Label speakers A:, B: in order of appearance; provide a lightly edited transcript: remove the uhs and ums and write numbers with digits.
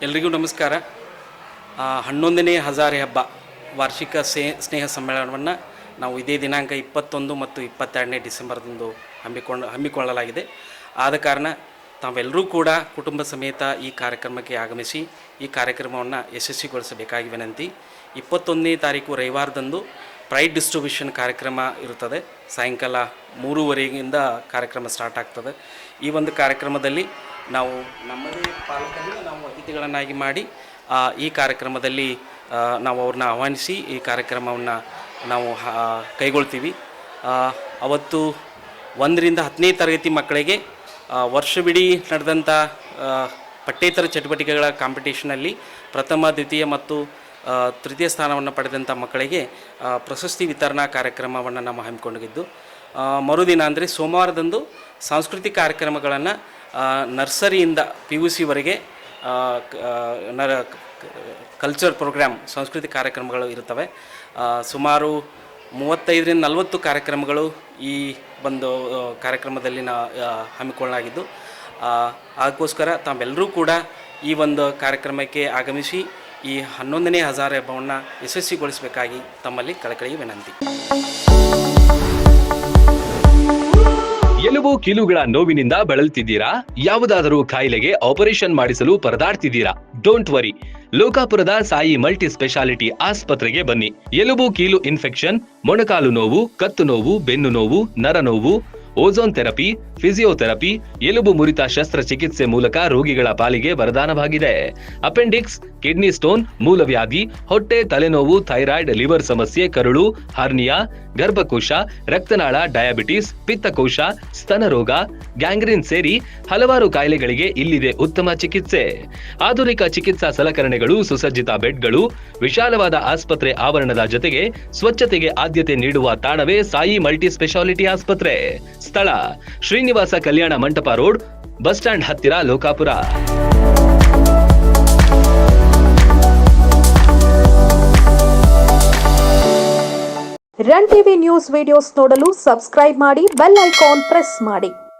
A: ಎಲ್ರಿಗೂ ನಮಸ್ಕಾರ. 11ನೇ ಹಜಾರೆ ಹಬ್ಬ ವಾರ್ಷಿಕ ಸ್ನೇಹ ಸಮ್ಮೇಳನವನ್ನು ನಾವು ಇದೇ ದಿನಾಂಕ 21 ಮತ್ತು 22ನೇ ಡಿಸೆಂಬರ್ದಂದು ಹಮ್ಮಿಕೊಳ್ಳಲಾಗಿದೆ. ಆದ ಕಾರಣ ತಾವೆಲ್ಲರೂ ಕೂಡ ಕುಟುಂಬ ಸಮೇತ ಈ ಕಾರ್ಯಕ್ರಮಕ್ಕೆ ಆಗಮಿಸಿ ಈ ಕಾರ್ಯಕ್ರಮವನ್ನು ಯಶಸ್ವಿಗೊಳಿಸಬೇಕಾಗಿ ವಿನಂತಿ. 21ನೇ ತಾರೀಕು ರವಿವಾರದಂದು ಪ್ರೈಡ್ ಡಿಸ್ಟ್ರಿಬ್ಯೂಷನ್ ಕಾರ್ಯಕ್ರಮ ಇರುತ್ತದೆ. ಸಾಯಂಕಾಲ 3:30ರಿಂದ ಕಾರ್ಯಕ್ರಮ ಸ್ಟಾರ್ಟ್ ಆಗ್ತದೆ. ಈ ಒಂದು ಕಾರ್ಯಕ್ರಮದಲ್ಲಿ ನಾವು ನಮ್ಮದೇ ಪಾಲಕರನ್ನು ನಾವು ಅತಿಥಿಗಳನ್ನಾಗಿ ಮಾಡಿ ಈ ಕಾರ್ಯಕ್ರಮದಲ್ಲಿ ನಾವು ಅವ್ರನ್ನ ಆಹ್ವಾನಿಸಿ ಈ ಕಾರ್ಯಕ್ರಮವನ್ನು ನಾವು ಕೈಗೊಳ್ತೀವಿ. ಅವತ್ತು 1ರಿಂದ 10ನೇ ತರಗತಿ ಮಕ್ಕಳಿಗೆ ವರ್ಷವಿಡೀ ನಡೆದಂಥ ಪಠ್ಯೇತರ ಚಟುವಟಿಕೆಗಳ ಕಾಂಪಿಟೇಷನಲ್ಲಿ ಪ್ರಥಮ, ದ್ವಿತೀಯ ಮತ್ತು ತೃತೀಯ ಸ್ಥಾನವನ್ನು ಪಡೆದಂಥ ಮಕ್ಕಳಿಗೆ ಪ್ರಶಸ್ತಿ ವಿತರಣಾ ಕಾರ್ಯಕ್ರಮವನ್ನು ನಾವು ಹಮ್ಮಿಕೊಂಡಿದ್ದು, ಮರುದಿನ ಅಂದರೆ ಸೋಮವಾರದಂದು ಸಾಂಸ್ಕೃತಿಕ ಕಾರ್ಯಕ್ರಮಗಳನ್ನು ನರ್ಸರಿಯಿಂದ PUCವರೆಗೆ ಕಲ್ಚರ್ ಪ್ರೋಗ್ರಾಮ್ ಸಾಂಸ್ಕೃತಿಕ ಕಾರ್ಯಕ್ರಮಗಳು ಇರುತ್ತವೆ. ಸುಮಾರು 35ರಿಂದ 40 ಕಾರ್ಯಕ್ರಮಗಳು ಈ ಒಂದು ಕಾರ್ಯಕ್ರಮದಲ್ಲಿ ಹಮ್ಮಿಕೊಳ್ಳಲಾಗಿದ್ದು, ಅದಕ್ಕೋಸ್ಕರ ತಾವೆಲ್ಲರೂ ಕೂಡ ಈ ಒಂದು ಕಾರ್ಯಕ್ರಮಕ್ಕೆ ಆಗಮಿಸಿ ಈ 11ನೇ ಹಜಾರೆ ಹಬ್ಬವನ್ನು ಯಶಸ್ವಿಗೊಳಿಸಬೇಕಾಗಿ ತಮ್ಮಲ್ಲಿ ಕಳಕಳಿಯ ವಿನಂತಿ.
B: ಎಲುಬು ಕೀಲುಗಳ ನೋವಿನಿಂದ ಬಳಲ್ತಿದ್ದೀರಾ? ಯಾವುದಾದರೂ ಕಾಯಿಲೆಗೆ ಆಪರೇಷನ್ ಮಾಡಿಸಲು ಪರದಾಡ್ತಿದ್ದೀರಾ? ಡೋಂಟ್ ವರಿ, ಲೋಕಾಪುರದ ಸಾಯಿ ಮಲ್ಟಿ ಸ್ಪೆಷಾಲಿಟಿ ಆಸ್ಪತ್ರೆಗೆ ಬನ್ನಿ. ಎಲುಬು ಕೀಲು ಇನ್ಫೆಕ್ಷನ್, ಮೊಣಕಾಲು ನೋವು, ಕತ್ತು ನೋವು, ಬೆನ್ನು ನೋವು, ನರನೋವು, ಓಝೋನ್ ಥೆರಪಿ, ಫಿಸಿಯೋಥೆರಪಿ, ಎಲುಬು ಮುರಿತ ಶಸ್ತ್ರಚಿಕಿತ್ಸೆ ಮೂಲಕ ರೋಗಿಗಳ ಪಾಲಿಗೆ ವರದಾನವಾಗಿದೆ. ಅಪೆಂಡಿಕ್ಸ್, ಕಿಡ್ನಿ ಸ್ಟೋನ್, ಮೂಲವ್ಯಾಧಿ, ಹೊಟ್ಟೆ, ತಲೆನೋವು, ಥೈರಾಯ್ಡ್, ಲಿವರ್ ಸಮಸ್ಯೆ, ಕರುಳು, ಹರ್ನಿಯಾ, ಗರ್ಭಕೋಶ, ರಕ್ತನಾಳ, ಡಯಾಬಿಟಿಸ್, ಪಿತ್ತಕೋಶ, ಸ್ತನ ರೋಗ, ಗ್ಯಾಂಗ್ರೀನ್ ಸೇರಿ ಹಲವಾರು ಕಾಯಿಲೆಗಳಿಗೆ ಇಲ್ಲಿದೆ ಉತ್ತಮ ಚಿಕಿತ್ಸೆ. ಆಧುನಿಕ ಚಿಕಿತ್ಸಾ ಸಲಕರಣೆಗಳು, ಸುಸಜ್ಜಿತ ಬೆಡ್ಗಳು, ವಿಶಾಲವಾದ ಆಸ್ಪತ್ರೆ ಆವರಣದ ಜೊತೆಗೆ ಸ್ವಚ್ಛತೆಗೆ ಆದ್ಯತೆ ನೀಡುವ ತಾಣವೇ ಸಾಯಿ ಮಲ್ಟಿ ಸ್ಪೆಷಾಲಿಟಿ ಆಸ್ಪತ್ರೆ. ಸ್ಥಳ Srinivasa Kalyana Mantapa road, bus stand ಹತ್ತಿರ, Lokapur.
C: Run TV news videos ನೋಡಲು ಸಬ್ಸ್ಕ್ರೈಬ್ ಮಾಡಿ, ಬೆಲ್ ಐಕಾನ್ ಪ್ರೆಸ್ ಮಾಡಿ.